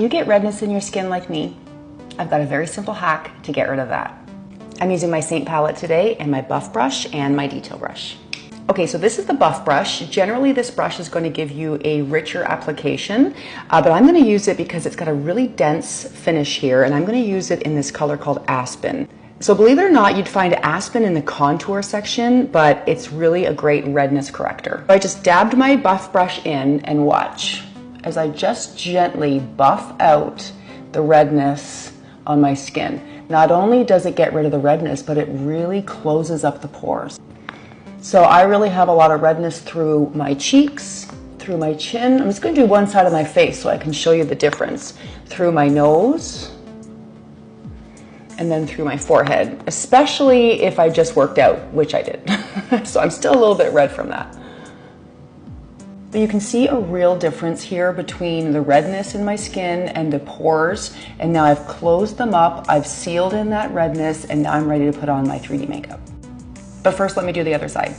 Do you get redness in your skin like me? I've got a very simple hack to get rid of that. I'm using my Saint palette today and my buff brush and my detail brush. Okay, so this is the buff brush. Generally, this brush is going to give you a richer application, but I'm going to use it because it's got a really dense finish here, and I'm going to use it in this color called Aspen. So believe it or not, you'd find Aspen in the contour section, but it's really a great redness corrector. I just dabbed my buff brush in and watch as I just gently buff out the redness on my skin. Not only does it get rid of the redness, but it really closes up the pores. So I really have a lot of redness through my cheeks, through my chin. I'm just going to do one side of my face so I can show you the difference. Through my nose, and then through my forehead, especially if I just worked out, which I did. So I'm still a little bit red from that. But you can see a real difference here between the redness in my skin and the pores. And now I've closed them up, I've sealed in that redness, and now I'm ready to put on my 3D makeup. But first, let me do the other side.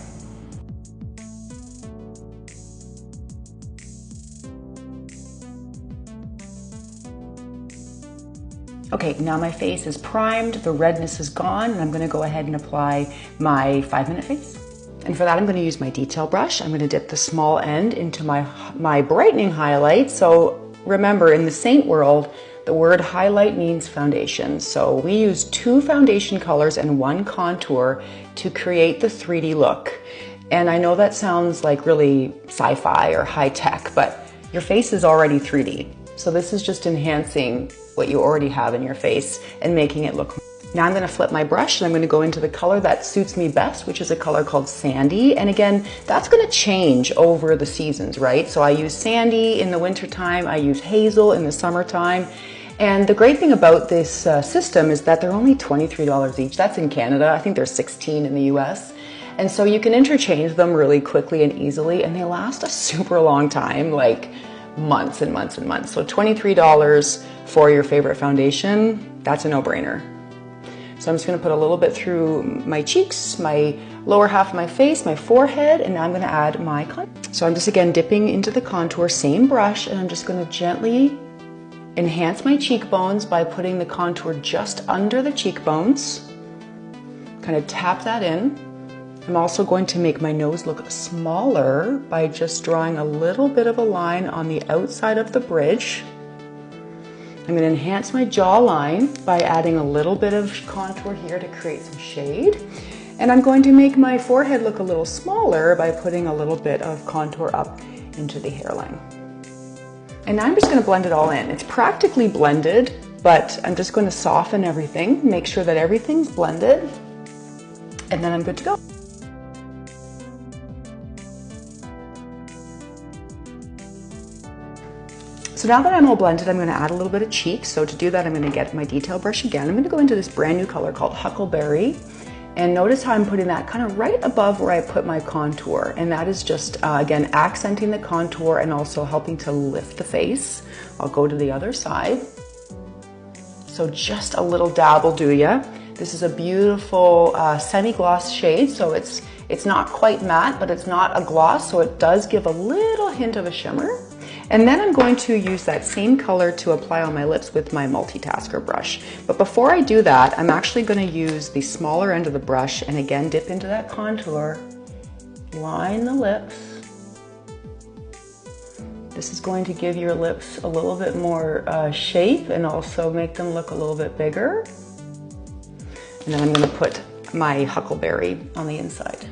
Okay, now my face is primed, the redness is gone, and I'm gonna go ahead and apply my 5-minute face. And for that, I'm going to use my detail brush. I'm going to dip the small end into my brightening highlight. So remember, in the Saint world, the word highlight means foundation. So we use 2 foundation colors and 1 contour to create the 3D look. And I know that sounds like really sci-fi or high tech, but your face is already 3D. So this is just enhancing what you already have in your face and making it look. Now I'm going to flip my brush and I'm going to go into the color that suits me best, which is a color called Sandy. And again, that's going to change over the seasons, right? So I use Sandy in the wintertime, I use Hazel in the summertime. And the great thing about this system is that they're only $23 each. That's in Canada. I think they're $16 in the US. And so you can interchange them really quickly and easily, and they last a super long time, like months and months and months. So $23 for your favorite foundation, that's a no-brainer. So I'm just going to put a little bit through my cheeks, my lower half of my face, my forehead, and now I'm going to add my contour. So I'm just again dipping into the contour, same brush, and I'm just going to gently enhance my cheekbones by putting the contour just under the cheekbones. Kind of tap that in. I'm also going to make my nose look smaller by just drawing a little bit of a line on the outside of the bridge. I'm going to enhance my jawline by adding a little bit of contour here to create some shade. And I'm going to make my forehead look a little smaller by putting a little bit of contour up into the hairline. And now I'm just going to blend it all in. It's practically blended, but I'm just going to soften everything, make sure that everything's blended, and then I'm good to go. So now that I'm all blended, I'm going to add a little bit of cheek. So to do that, I'm going to get my detail brush again. I'm going to go into this brand new color called Huckleberry. And notice how I'm putting that kind of right above where I put my contour. And that is just, again, accenting the contour and also helping to lift the face. I'll go to the other side. So just a little dab will do ya. This is a beautiful semi-gloss shade. So it's not quite matte, but it's not a gloss. So it does give a little hint of a shimmer. And then I'm going to use that same color to apply on my lips with my multitasker brush. But before I do that, I'm actually going to use the smaller end of the brush and again dip into that contour, line the lips. This is going to give your lips a little bit more shape and also make them look a little bit bigger. And then I'm going to put my Huckleberry on the inside.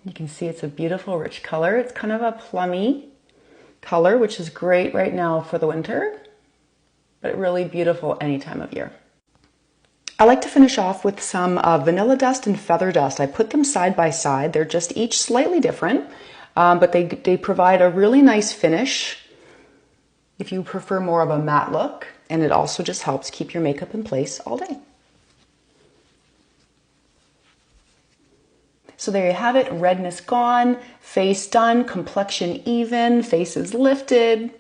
You can see it's a beautiful, rich color. It's kind of a plummy color, which is great right now for the winter, but really beautiful any time of year. I like to finish off with some vanilla dust and feather dust. I put them side by side. They're just each slightly different, but they provide a really nice finish if you prefer more of a matte look, and it also just helps keep your makeup in place all day. So there you have it, redness gone, face done, complexion even, face is lifted,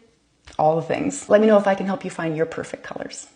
all the things. Let me know if I can help you find your perfect colors.